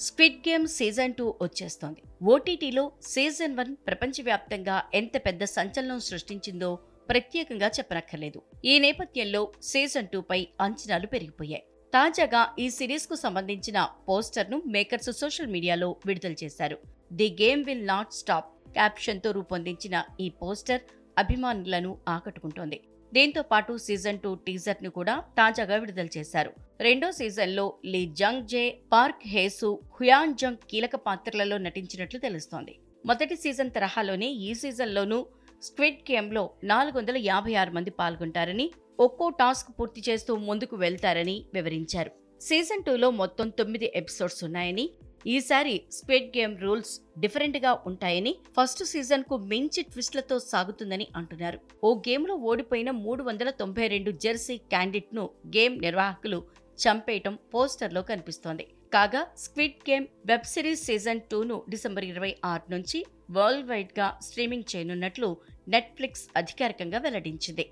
Squid game season 2 వచ్చేస్తోంది. ఓటీటీలో season 1 ప్రపంచవ్యాప్తంగా ఎంత పెద్ద సంచలనం సృష్టించిందో ప్రత్యేకంగా చెప్పనక్కర్లేదు. ఈ నేపథ్యంలో సీజన్ 2 పై అంచనాలు పెరిగిపోయాయి. తాజాగా ఈ సిరీస్ కు సంబంధించిన పోస్టర్ను మేకర్స్ సోషల్ మీడియాలో విడుదల చేశారు. The game will not stop క్యాప్షన్తో రూపొందించిన ఈ పోస్టర్ అభిమానులను ఆకట్టుకుంటోంది. దీంతో పాటు సీజన్ 2 టీజర్ ను కూడా తాజాగా విడుదల చేశారు. రెండో సీజన్లో లీ జంగ్ జే, పార్క్ హేసు, హ్యుయాన్ జంగ్ కీలక పాత్రలలో నటించినట్లు తెలుస్తోంది. మొదటి సీజన్ తరహాలోనే ఈ సీజన్లోనూ స్క్విడ్ గేమ్లో 456 మంది పాల్గొంటారని, ఒక్కో టాస్క్ పూర్తి చేస్తూ ముందుకు వెళ్తారని వివరించారు. సీజన్ 2లో మొత్తం 9 ఎపిసోడ్స్ ఉన్నాయని, ఈసారి స్క్విడ్ గేమ్ రూల్స్ డిఫరెంట్ గా ఉంటాయని, ఫస్ట్ సీజన్ కు మించి ట్విస్ట్లతో సాగుతుందని అంటున్నారు. ఓ గేమ్ లో ఓడిపోయిన 392 జెర్సీ క్యాండిడేట్ ను గేమ్ నిర్వాహకులు చంపేయటం పోస్టర్ లో కనిపిస్తోంది. కాగా squid game web series season 2 ను డిసెంబర్ 26 నుంచి వరల్డ్ వైడ్ గా స్ట్రీమింగ్ చేయనున్నట్లు నెట్ఫ్లిక్స్ అధికారికంగా వెల్లడించింది.